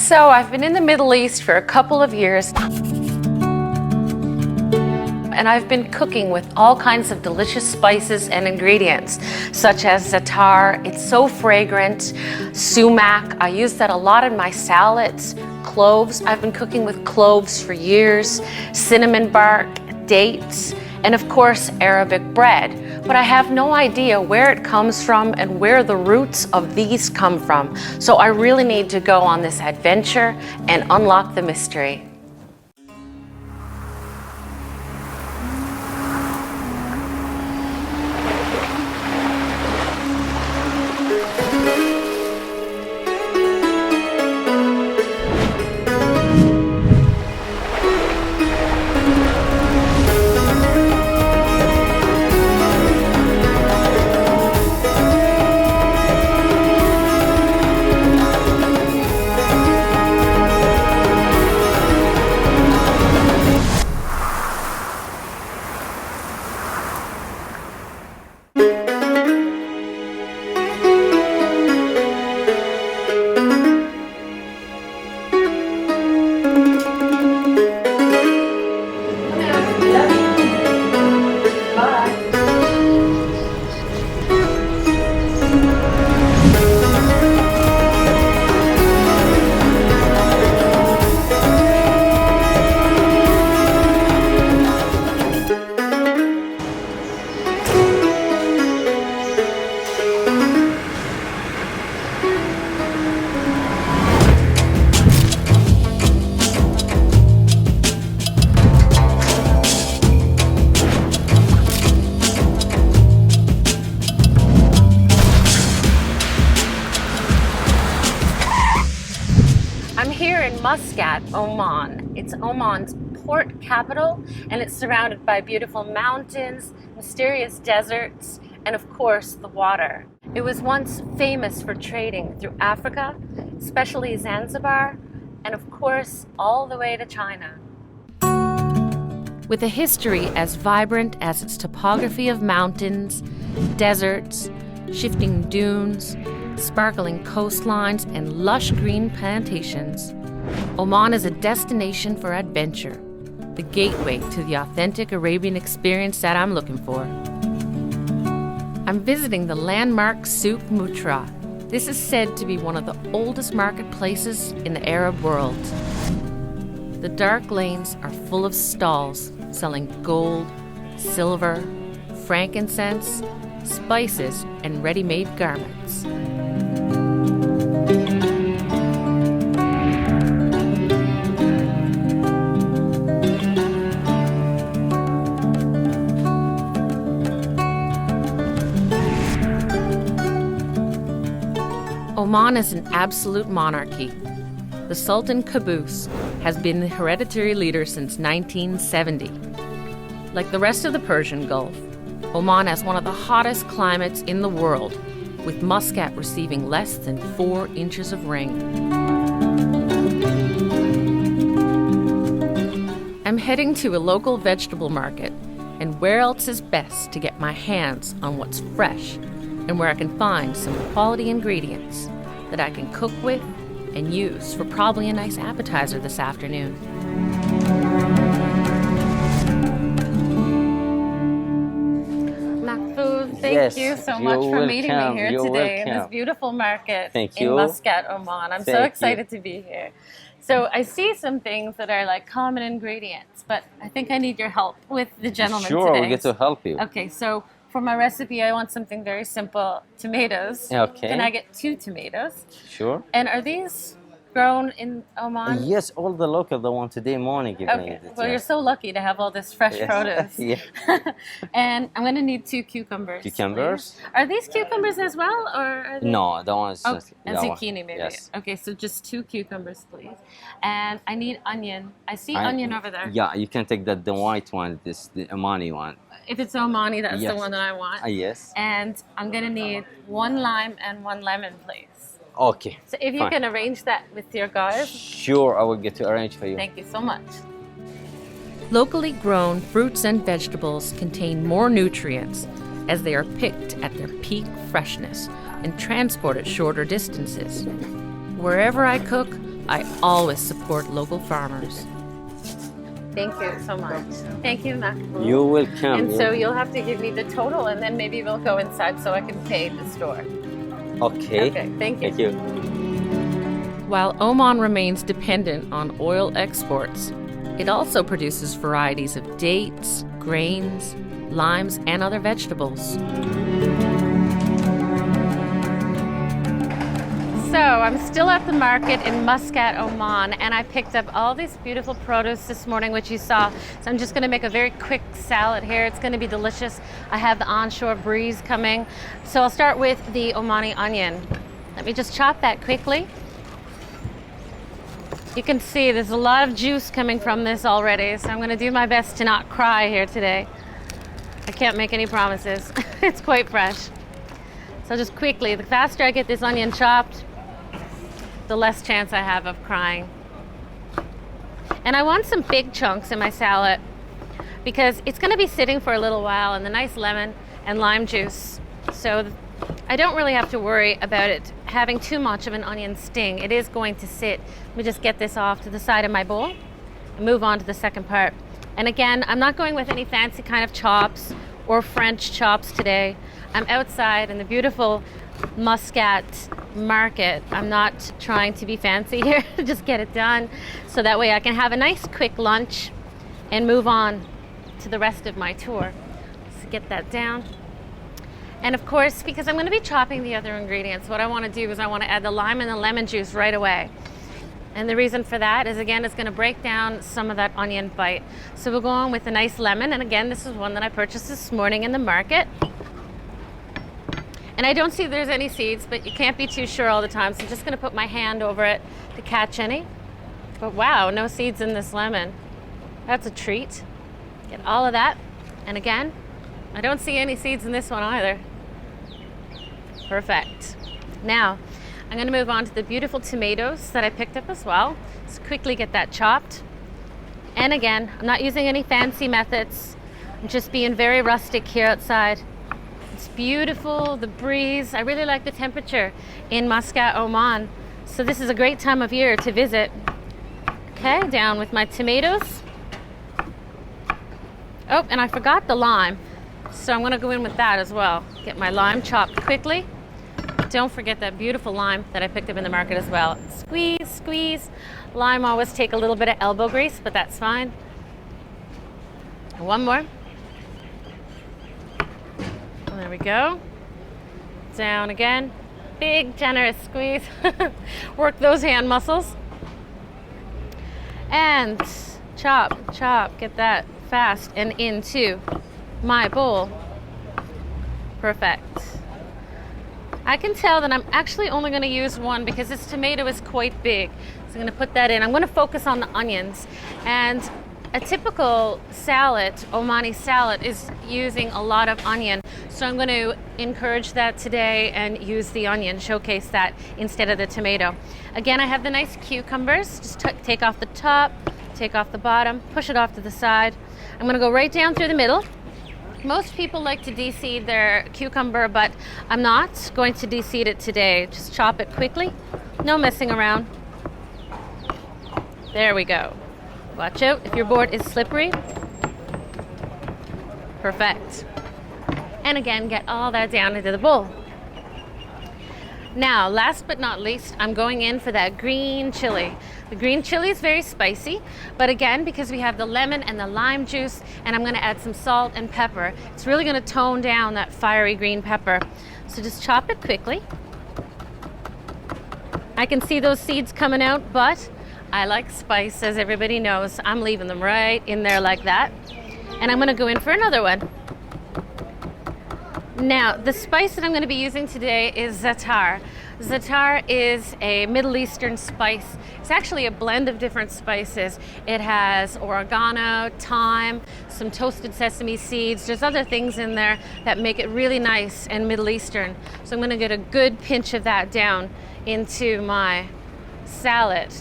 So I've been in the Middle East for a couple of years, and I've been cooking with all kinds of delicious spices and ingredients, such as za'atar. It's so fragrant. Sumac, I use that a lot in my salads. Cloves, I've been cooking with cloves for years. Cinnamon bark, dates, and of course Arabic bread. But I have no idea where it comes from and where the roots of these come from. So I really need to go on this adventure and unlock the mystery. I'm here in Muscat, Oman. It's Oman's port capital, and it's surrounded by beautiful mountains, mysterious deserts, and of course the water. It was once famous for trading through Africa, especially Zanzibar, and of course all the way to China. With a history as vibrant as its topography of mountains, deserts, shifting dunes, sparkling coastlines, and lush green plantations, Oman is a destination for adventure, the gateway to the authentic Arabian experience that I'm looking for. I'm visiting the landmark Souk Mutra. This is said to be one of the oldest marketplaces in the Arab world. The dark lanes are full of stalls selling gold, silver, frankincense, spices, and ready-made garments. Oman is an absolute monarchy. The Sultan Qaboos has been the hereditary leader since 1970. Like the rest of the Persian Gulf, Oman has one of the hottest climates in the world, with Muscat receiving less than 4 inches of rain. I'm heading to a local vegetable market, and where else is best to get my hands on what's fresh and where I can find some quality ingredients that I can cook with and use for probably a nice appetizer this afternoon. Thank you so much for meeting me here today in this beautiful market in Muscat, Oman. I'm so excited to be here. So I see some things that are like common ingredients, but I think I need your help with the gentleman today. Sure, we'll get to help you. Okay, so for my recipe, I want something very simple. Tomatoes. Okay. Can I get 2 tomatoes? Sure. And are these grown in Oman? Yes, all the local, the one today morning. Okay, well you're so lucky to have all this fresh produce. Yeah. And I'm going to need 2 cucumbers. Cucumbers? Please. Are these cucumbers as well, or are they... No, that one's just... and zucchini maybe. Yes. Okay, so just 2 cucumbers, please. And I need onion. I see onion over there. Yeah, you can take the white one, the Omani one. If it's Omani, that's the one that I want. Yes. And I'm going to need 1 lime and 1 lemon, please. Okay. So if you can arrange that with your guys. Sure, I will get to arrange for you. Thank you so much. Locally grown fruits and vegetables contain more nutrients as they are picked at their peak freshness and transported shorter distances. Wherever I cook, I always support local farmers. Thank you so much. Thank you, Mahmoud. You will come. And so you'll have to give me the total, and then maybe we'll go inside so I can pay the store. Okay. Okay, thank you. Thank you. While Oman remains dependent on oil exports, it also produces varieties of dates, grains, limes, and other vegetables. So I'm still at the market in Muscat, Oman, and I picked up all these beautiful produce this morning, which you saw. So I'm just going to make a very quick salad here. It's going to be delicious. I have the onshore breeze coming. So I'll start with the Omani onion. Let me just chop that quickly. You can see there's a lot of juice coming from this already, so I'm going to do my best to not cry here today. I can't make any promises. It's quite fresh. So just quickly, the faster I get this onion chopped, the less chance I have of crying. And I want some big chunks in my salad because it's going to be sitting for a little while in the nice lemon and lime juice. So I don't really have to worry about it having too much of an onion sting. It is going to sit. Let me just get this off to the side of my bowl and move on to the second part. And again, I'm not going with any fancy kind of chops or French chops today. I'm outside in the beautiful Muscat market. I'm not trying to be fancy here, just get it done so that way I can have a nice quick lunch and move on to the rest of my tour. Let's get that down. And of course, because I'm going to be chopping the other ingredients, what I want to do is I want to add the lime and the lemon juice right away. And the reason for that is, again, it's going to break down some of that onion bite. So we'll go on with a nice lemon. And again, this is one that I purchased this morning in the market. And I don't see there's any seeds, but you can't be too sure all the time. So I'm just going to put my hand over it to catch any. But wow, no seeds in this lemon. That's a treat. Get all of that. And again, I don't see any seeds in this one either. Perfect. Now, I'm going to move on to the beautiful tomatoes that I picked up as well. Just quickly get that chopped. And again, I'm not using any fancy methods. I'm just being very rustic here outside. It's beautiful, the breeze. I really like the temperature in Muscat, Oman. So this is a great time of year to visit. Okay, down with my tomatoes. Oh, and I forgot the lime. So I'm going to go in with that as well. Get my lime chopped quickly. Don't forget that beautiful lime that I picked up in the market as well. Squeeze, squeeze. Lime always take a little bit of elbow grease, but that's fine. One more. There we go. Down again. Big, generous squeeze. Work those hand muscles. And chop, chop. Get that fast and into my bowl. Perfect. I can tell that I'm actually only going to use one because this tomato is quite big. So I'm going to put that in. I'm going to focus on the onions. And a typical salad, Omani salad, is using a lot of onion. So I'm going to encourage that today and use the onion, showcase that instead of the tomato. Again, I have the nice cucumbers. Just take off the top, take off the bottom, push it off to the side. I'm going to go right down through the middle. Most people like to de-seed their cucumber, but I'm not going to de-seed it today. Just chop it quickly. No messing around. There we go. Watch out if your board is slippery. Perfect. And again, get all that down into the bowl. Now, last but not least, I'm going in for that green chili. The green chili is very spicy, but again, because we have the lemon and the lime juice, and I'm going to add some salt and pepper, it's really going to tone down that fiery green pepper. So just chop it quickly. I can see those seeds coming out, but I like spice, as everybody knows. I'm leaving them right in there like that. And I'm going to go in for another one. Now, the spice that I'm going to be using today is za'atar. Za'atar is a Middle Eastern spice. It's actually a blend of different spices. It has oregano, thyme, some toasted sesame seeds. There's other things in there that make it really nice and Middle Eastern. So I'm going to get a good pinch of that down into my salad.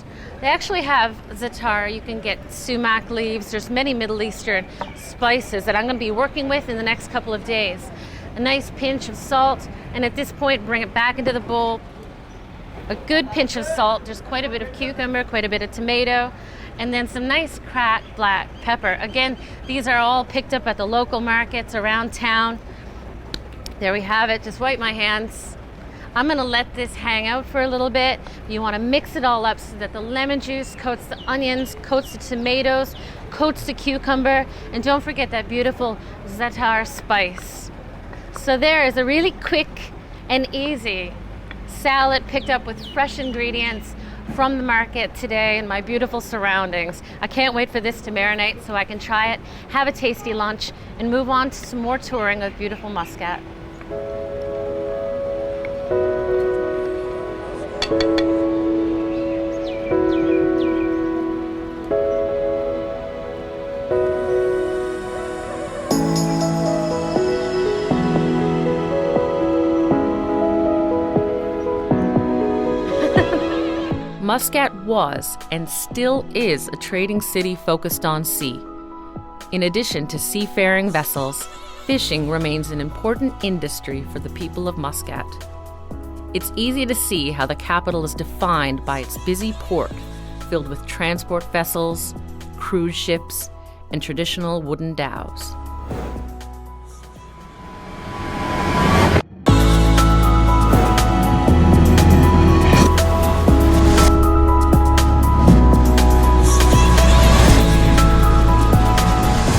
They actually have za'atar. You can get sumac leaves. There's many Middle Eastern spices that I'm going to be working with in the next couple of days. A nice pinch of salt, and at this point bring it back into the bowl. a good pinch of salt. There's quite a bit of cucumber, quite a bit of tomato, and then some nice cracked black pepper. Again, these are all picked up at the local markets around town. There we have it. Just wipe my hands. I'm gonna let this hang out for a little bit. You wanna mix it all up so that the lemon juice coats the onions, coats the tomatoes, coats the cucumber, and don't forget that beautiful za'atar spice. So there is a really quick and easy salad picked up with fresh ingredients from the market today in my beautiful surroundings. I can't wait for this to marinate so I can try it, have a tasty lunch, and move on to some more touring of beautiful Muscat. Muscat was and still is a trading city focused on sea. In addition to seafaring vessels, fishing remains an important industry for the people of Muscat. It's easy to see how the capital is defined by its busy port, filled with transport vessels, cruise ships, and traditional wooden dhows.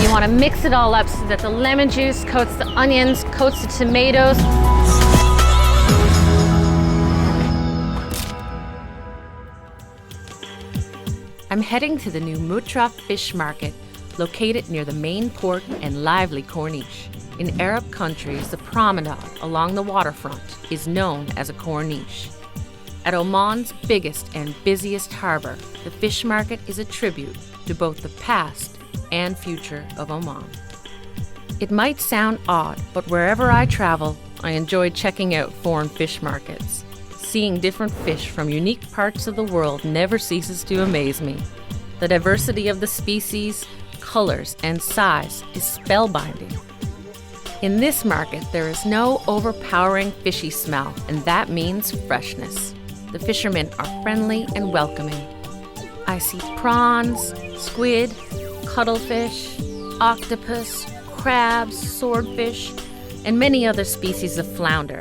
You want to mix it all up so that the lemon juice coats the onions, coats the tomatoes. I'm heading to the new Mutra fish market, located near the main port and lively Corniche. In Arab countries, the promenade along the waterfront is known as a Corniche. At Oman's biggest and busiest harbor, the fish market is a tribute to both the past and future of Oman. It might sound odd, but wherever I travel, I enjoy checking out foreign fish markets. Seeing different fish from unique parts of the world never ceases to amaze me. The diversity of the species, colors, and size is spellbinding. In this market, there is no overpowering fishy smell, and that means freshness. The fishermen are friendly and welcoming. I see prawns, squid, cuttlefish, octopus, crabs, swordfish, and many other species of flounder.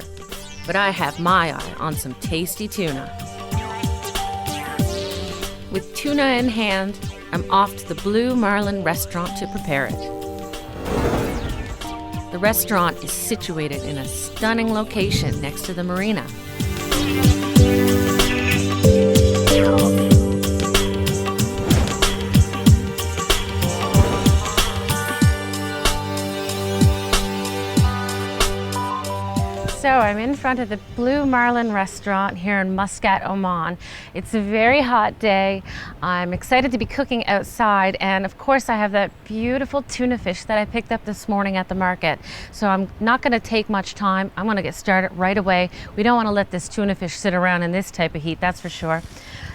But I have my eye on some tasty tuna. With tuna in hand, I'm off to the Blue Marlin restaurant to prepare it. The restaurant is situated in a stunning location next to the marina. So I'm in front of the Blue Marlin restaurant here in Muscat, Oman. It's a very hot day. I'm excited to be cooking outside, and of course I have that beautiful tuna fish that I picked up this morning at the market. So I'm not going to take much time. I'm going to get started right away. We don't want to let this tuna fish sit around in this type of heat, that's for sure.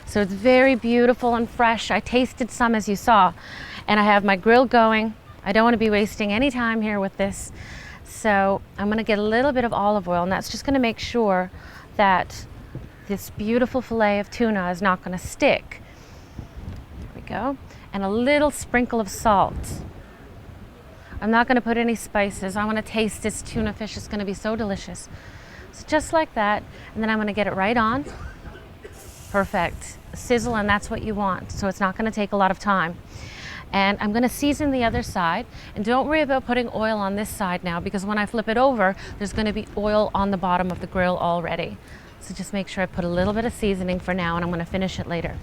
So it's very beautiful and fresh. I tasted some, as you saw, and I have my grill going. I don't want to be wasting any time here with this. So I'm going to get a little bit of olive oil, and that's just going to make sure that this beautiful fillet of tuna is not going to stick. There we go. And a little sprinkle of salt. I'm not going to put any spices. I want to taste this tuna fish. It's going to be so delicious. So just like that, and then I'm going to get it right on. Perfect. Sizzle, and that's what you want. So it's not going to take a lot of time. And I'm going to season the other side, and don't worry about putting oil on this side now, because when I flip it over, there's going to be oil on the bottom of the grill already. So just make sure I put a little bit of seasoning for now, and I'm going to finish it later.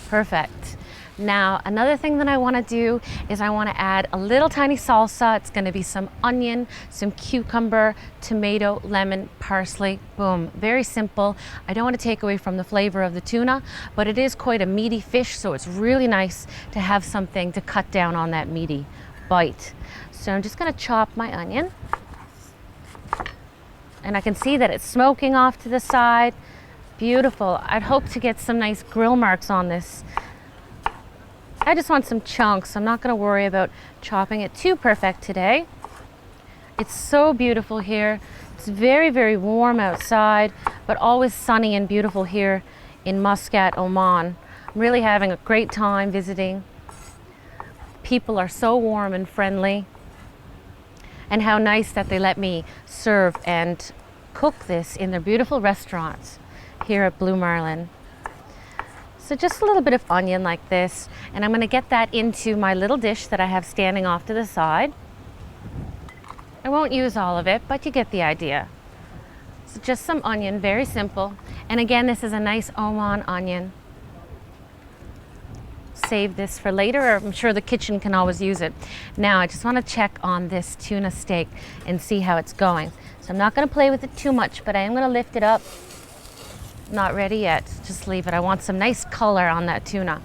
Perfect. Now, another thing that I want to do is I want to add a little tiny salsa. It's going to be some onion, some cucumber, tomato, lemon, parsley. Boom. Very simple. I don't want to take away from the flavor of the tuna, but it is quite a meaty fish, so it's really nice to have something to cut down on that meaty bite. So I'm just going to chop my onion. And I can see that it's smoking off to the side. Beautiful. I'd hope to get some nice grill marks on this. I just want some chunks. I'm not going to worry about chopping it too perfect today. It's so beautiful here. It's very, very warm outside, but always sunny and beautiful here in Muscat, Oman. I'm really having a great time visiting. People are so warm and friendly, and how nice that they let me serve and cook this in their beautiful restaurants here at Blue Marlin. So just a little bit of onion like this, and I'm going to get that into my little dish that I have standing off to the side. I won't use all of it, but you get the idea. So just some onion, very simple. And again, this is a nice Oman onion. Save this for later, or I'm sure the kitchen can always use it. Now I just want to check on this tuna steak and see how it's going. So I'm not going to play with it too much, but I am going to lift it up. Not ready yet, just leave it. I want some nice color on that tuna.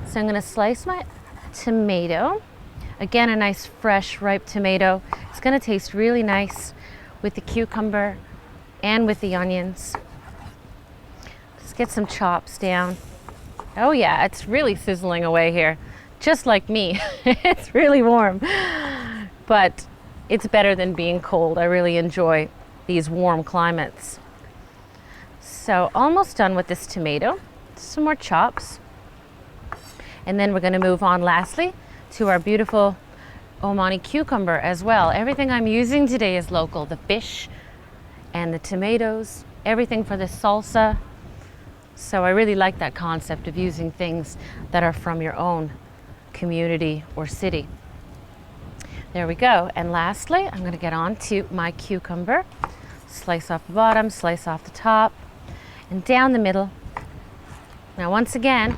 So I'm going to slice my tomato. Again, a nice fresh ripe tomato. It's going to taste really nice with the cucumber and with the onions. Just get some chops down. Oh yeah, it's really sizzling away here, just like me. It's really warm, but it's better than being cold. I really enjoy these warm climates. So almost done with this tomato. Some more chops. And then we're going to move on lastly to our beautiful Omani cucumber as well. Everything I'm using today is local. The fish and the tomatoes, everything for the salsa. So I really like that concept of using things that are from your own community or city. There we go. And lastly, I'm going to get on to my cucumber. Slice off the bottom, slice off the top, and down the middle. Now once again,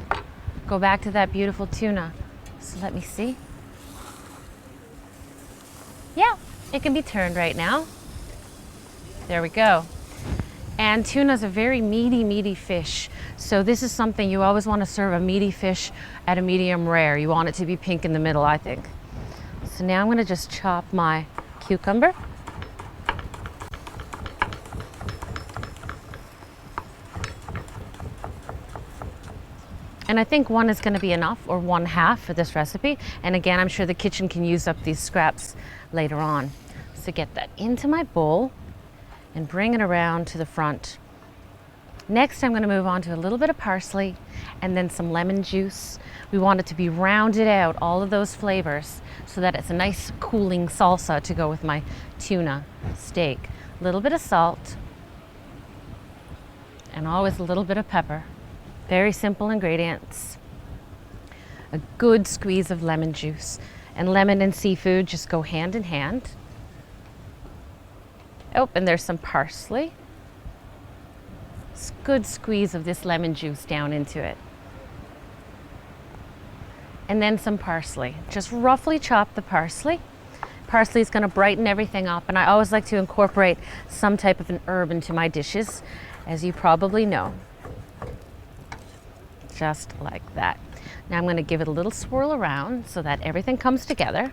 go back to that beautiful tuna. So let me see. Yeah, it can be turned right now. There we go. And tuna is a very meaty fish. So this is something you always want to serve a meaty fish at a medium rare. You want it to be pink in the middle, I think. So now I'm going to just chop my cucumber. And I think one is going to be enough, or 1/2 for this recipe. And again, I'm sure the kitchen can use up these scraps later on. So get that into my bowl and bring it around to the front. Next, I'm going to move on to a little bit of parsley and then some lemon juice. We want it to be rounded out, all of those flavors, so that it's a nice cooling salsa to go with my tuna steak. A little bit of salt, and always a little bit of pepper. Very simple ingredients. A good squeeze of lemon juice. And lemon and seafood just go hand in hand. Oh, and there's some parsley. Good squeeze of this lemon juice down into it. And then some parsley. Just roughly chop the parsley. Parsley is going to brighten everything up, and I always like to incorporate some type of an herb into my dishes, as you probably know. Just like that. Now I'm going to give it a little swirl around so that everything comes together.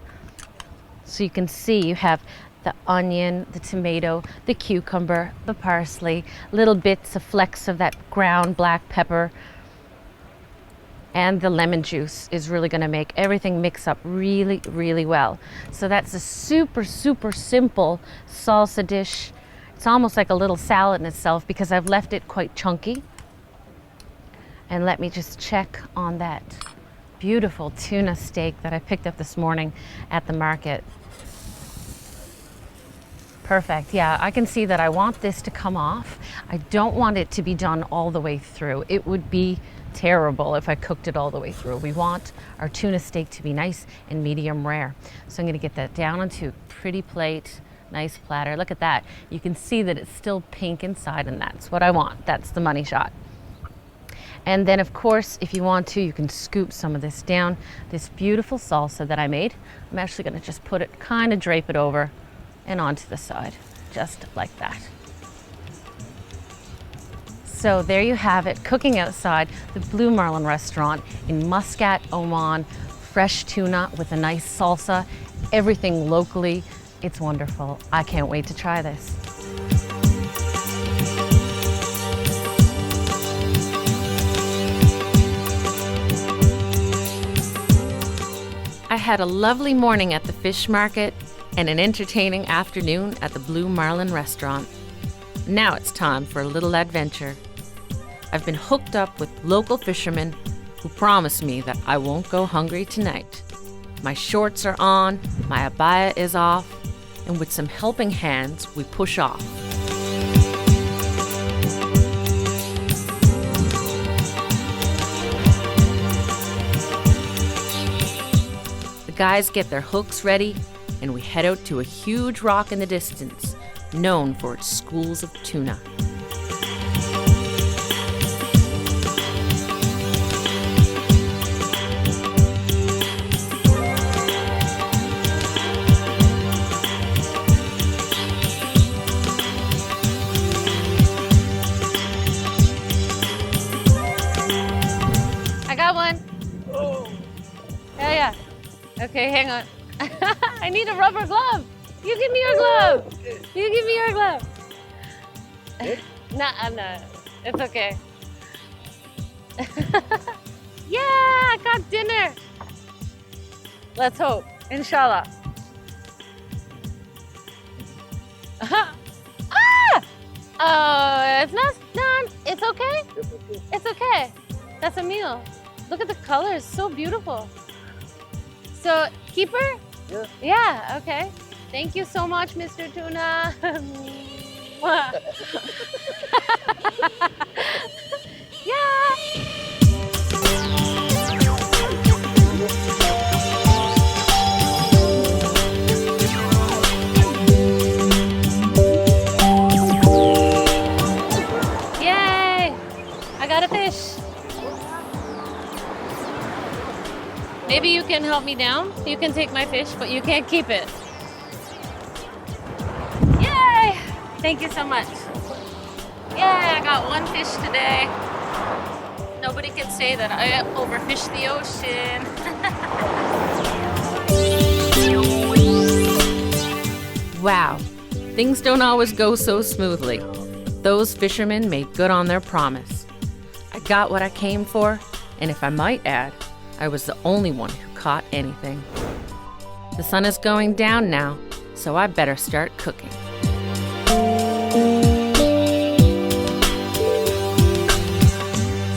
So you can see you have the onion, the tomato, the cucumber, the parsley, little bits of flecks of that ground black pepper, and the lemon juice is really going to make everything mix up really, really well. So that's a super simple salsa dish. It's almost like a little salad in itself because I've left it quite chunky. And let me just check on that beautiful tuna steak that I picked up this morning at the market. Perfect. Yeah, I can see that I want this to come off. I don't want it to be done all the way through. It would be terrible if I cooked it all the way through. We want our tuna steak to be nice and medium rare. So I'm going to get that down onto a pretty plate, nice platter. Look at that. You can see that it's still pink inside, and that's what I want. That's the money shot. And then, of course, if you want to, you can scoop some of this down. This beautiful salsa that I made. I'm actually going to just put it, kind of drape it over and onto the side, just like that. So there you have it, cooking outside the Blue Marlin restaurant in Muscat, Oman. Fresh tuna with a nice salsa, everything locally. It's wonderful. I can't wait to try this. I had a lovely morning at the fish market and an entertaining afternoon at the Blue Marlin restaurant. Now it's time for a little adventure. I've been hooked up with local fishermen who promise me that I won't go hungry tonight. My shorts are on, my abaya is off, and with some helping hands, we push off. The guys get their hooks ready, and we head out to a huge rock in the distance, known for its schools of tuna. I got one. Yeah. Okay, hang on. I need a rubber glove. You give me your glove. You give me your glove. Nah. It's okay. Yeah, I got dinner. Let's hope. Inshallah. Ah! Oh, it's not done. It's okay. It's okay. That's a meal. Look at the colors. So beautiful. So, keeper? Yeah. Yeah, okay. Thank you so much, Mr. Tuna. Yeah. Yay! I got a fish. Maybe you can help me down. You can take my fish, but you can't keep it. Yay! Thank you so much. Yay, I got one fish today. Nobody can say that I overfished the ocean. Wow, things don't always go so smoothly. Those fishermen made good on their promise. I got what I came for, and if I might add, I was the only one who caught anything. The sun is going down now, so I better start cooking.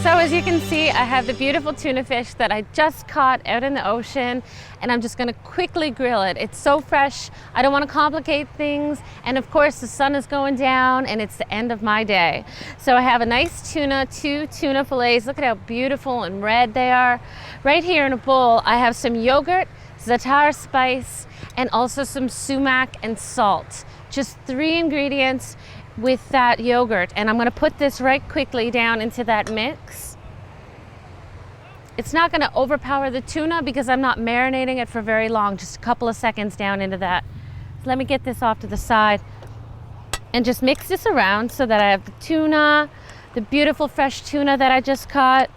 So as you can see, I have the beautiful tuna fish that I just caught out in the ocean, and I'm just gonna quickly grill it. It's so fresh, I don't wanna complicate things, and of course the sun is going down and it's the end of my day. So I have a nice tuna, 2 tuna fillets. Look at how beautiful and red they are. Right here in a bowl, I have some yogurt, za'atar spice, and also some sumac and salt. Just 3 ingredients with that yogurt, and I'm going to put this right quickly down into that mix. It's not going to overpower the tuna because I'm not marinating it for very long, just a couple of seconds down into that. So let me get this off to the side and just mix this around so that I have the tuna, the beautiful fresh tuna that I just caught,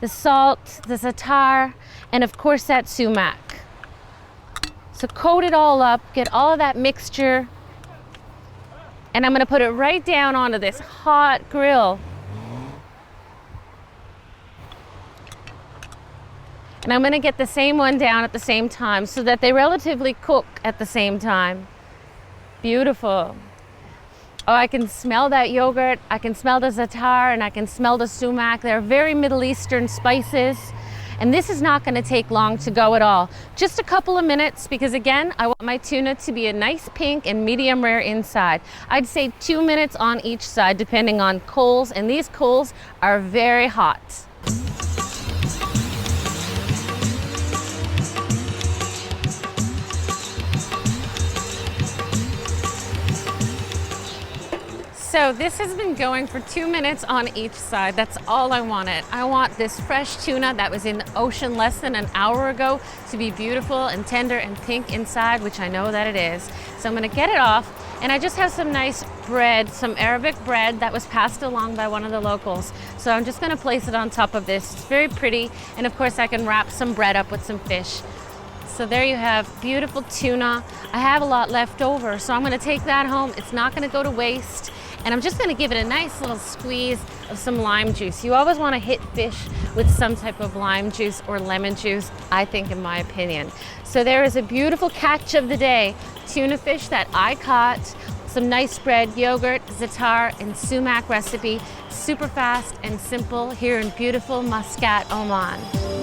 the salt, the za'atar, and of course that sumac. So coat it all up, get all of that mixture, and I'm gonna put it right down onto this hot grill. And I'm gonna get the same one down at the same time so that they relatively cook at the same time. Beautiful. Oh, I can smell that yogurt, I can smell the za'atar, and I can smell the sumac. They're very Middle Eastern spices. And this is not gonna take long to go at all. Just a couple of minutes, because again, I want my tuna to be a nice pink and medium rare inside. I'd say 2 minutes on each side, depending on coals, and these coals are very hot. So this has been going for 2 minutes on each side. That's all I wanted. I want this fresh tuna that was in the ocean less than an hour ago to be beautiful and tender and pink inside, which I know that it is. So I'm gonna get it off, and I just have some nice bread, some Arabic bread that was passed along by one of the locals. So I'm just gonna place it on top of this. It's very pretty, and of course I can wrap some bread up with some fish. So there you have beautiful tuna. I have a lot left over, so I'm gonna take that home. It's not gonna go to waste. And I'm just gonna give it a nice little squeeze of some lime juice. You always wanna hit fish with some type of lime juice or lemon juice, I think, in my opinion. So there is a beautiful catch of the day, tuna fish that I caught. Some nice bread, yogurt, za'atar, and sumac recipe. Super fast and simple here in beautiful Muscat, Oman.